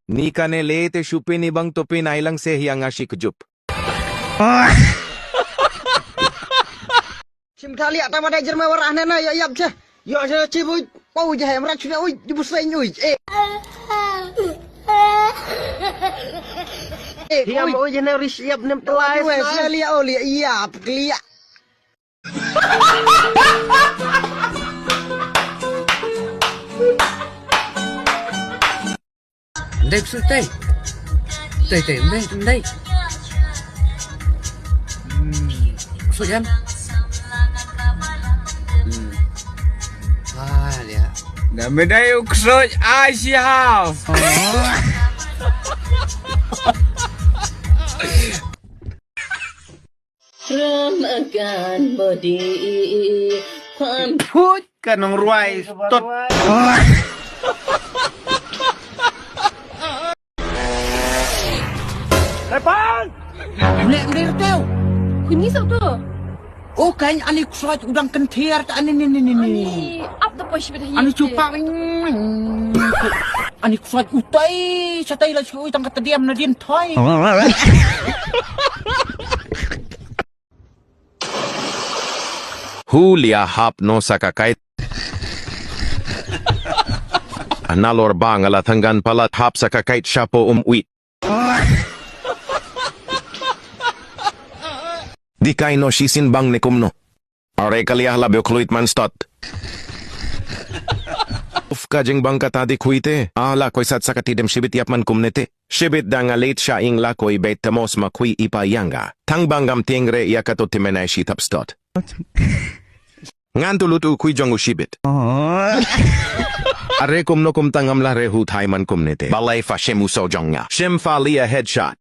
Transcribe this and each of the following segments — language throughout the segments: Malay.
Nika ne lete shupin ibang tupin ay lang se hiyang ashikujup. Simtali ata pada jerma warah nana ya yap je. Ya je cibu pau je hamrat sudah oi dibusai oi. Dia mau je na siap nem pelai. Sekali oli iya kelia. Đây sư tây tây tây đây số em lihat Dami na yung kusot ay siya. Ramakan body Put ka ng ruway. Tot. Boleh tahu Kunyi sao tu? oh kan ani kusot udang kentir ani ni Up the push with ani cupa ani kusot utai satai lah cuy tang kata diam na din toy Hulia hap no sakakait. Analor bang ala tanggan palat hap sakakait shapo wit. Di kay no shisin bang ne kumno. Are kaliah labyo kluit man stot. Uf kajeng bang katadi kuite. Ala koy sat sakatidem shibit yapman kumnete. Shibit danga late sha ing la koy bet tamos makui ipa yanga. Tang bangam tingre yakato timenay shitap stot. Ngan tulutu kuy jongu shibit. Are kumno kumtangam la rehu taiman kumnete. Balay fa shemu so jonga. Shem fa liya headshot.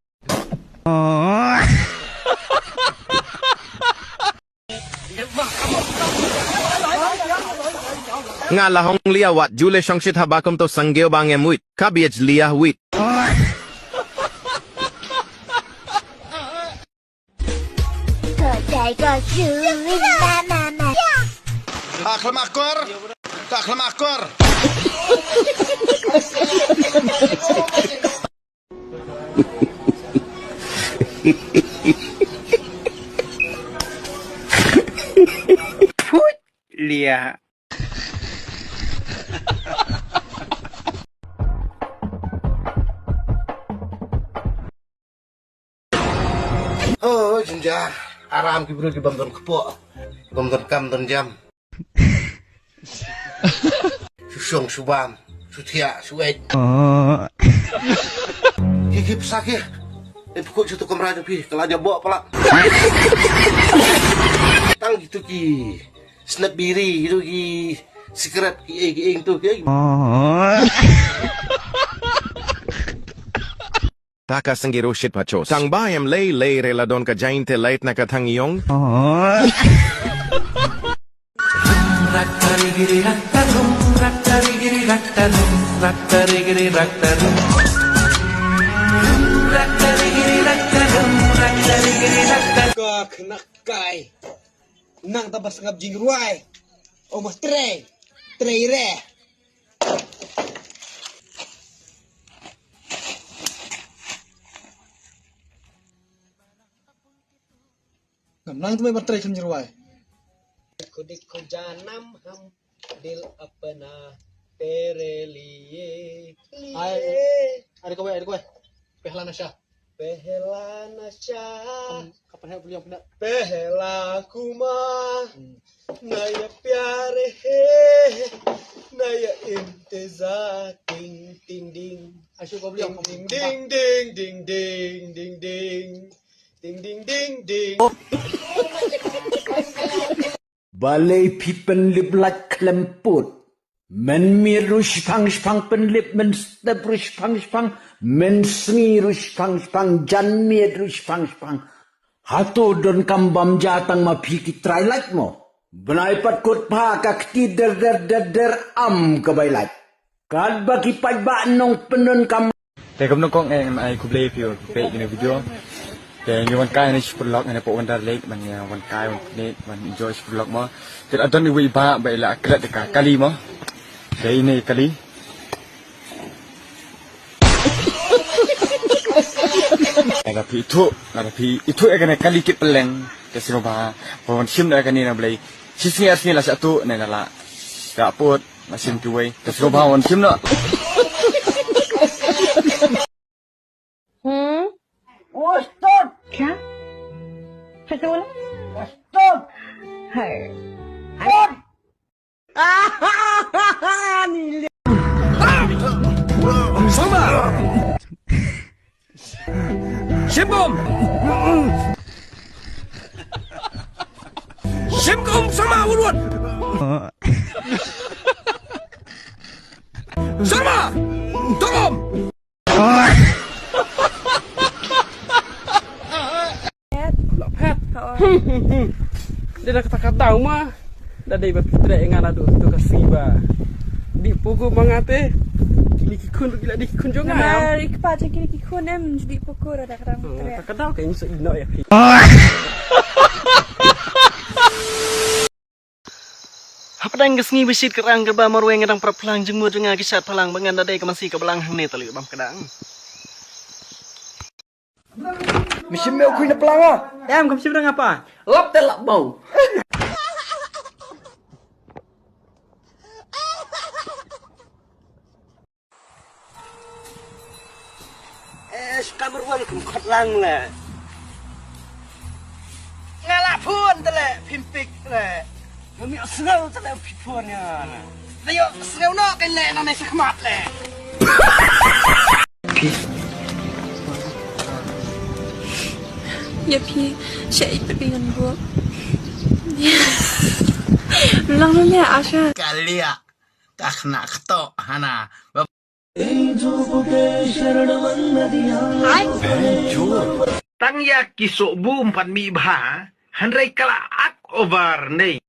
Nga lahong liya wat jule siyang shit habakom to sanggeo bang emuit. Kabiej liya wit. Tak lemakor. Put. Liya. Oh, jinja. Aram kibru di bamdon kepo. Bamdon kam don jam. Susung subam. Sutia suet. Kiki pesakit. Pukul satu kamera pi. Kalau aja bawa pala. Tang gitu ki. Snap biri gitu ki. Secret ki itu ki. Taka sanggiro shit pachos. Tang bayam lay reladon ka jainte lait na katang iyong. Kena kai. Nang tabas ngab jing ruai. Omos tre re. Nang tu mai bertrai jing ruai. Kudik janam ham dil apna tere liye. Ada kowe. Pehla nasya. Pehla nasya. Kapan beli yang benar? Pehla kuma. Naya pyare he. Naya inteza ting ting ding. Asyik kau beli yang ding ding ding ding ding ding ding. Ding ding ding ding. Balai pipen liblat klemput. Men mirush pang spang penlip men step rush pang spang men sengi rush pang spang jan mir rush pang spang hato don kambam jatang ma phiki try like mo benai pat kot pa ka kti der am ka bai like kad bagi pai ba nong penon kam Te kom nong ai ku play pio pe in video. Te ngi wan kai ni spulok ni po wan dar lek man wan kai wan ni man enjoy spulok mo. Te adon ni wi ba ba la klat ka kali mo. Đây này kali tapi itu akan kali kit peleng ke siroba pon sim da kan ni na blai sisi asni la satu ne la ga pot masim kuai ke siroba on sim na Ustaz. Kya? Kata bola? Ustaz. Hai. Ni Sama. Simkom. Simkom sama urut. Sama. Tolong. Dia dah kata-kata mah. Dah dari berpikiran dengan aduh tu kasih ba. Di pukul mangate. Dikikun gila dikikun juga. Nah, ikpa cakap kikun jadi pukul ada kerang teriak. Kata kayaknya so ino ya. Apa dah ngesngi besit kerang gerba marweng ngadang perpelang jemur dengan kisat palang bangan dadai ke masih ke belang hang ni tali bam kedang. Mesin meu kuih na pelanga. Em kamu sibuk dengan apa? Lap telak bau. Kamar wang kat lang lah. Ngalah pun tele pimpik le. Kami asal tele piponnya. Ayo asal nak kena nak sekmat le. Ya pi, saya dengan gua. Lang lu ya Asha. Kalia. Tak nak ketok hana. Tang ya kisok boom pan mi bha. Handrai kala ak over nei.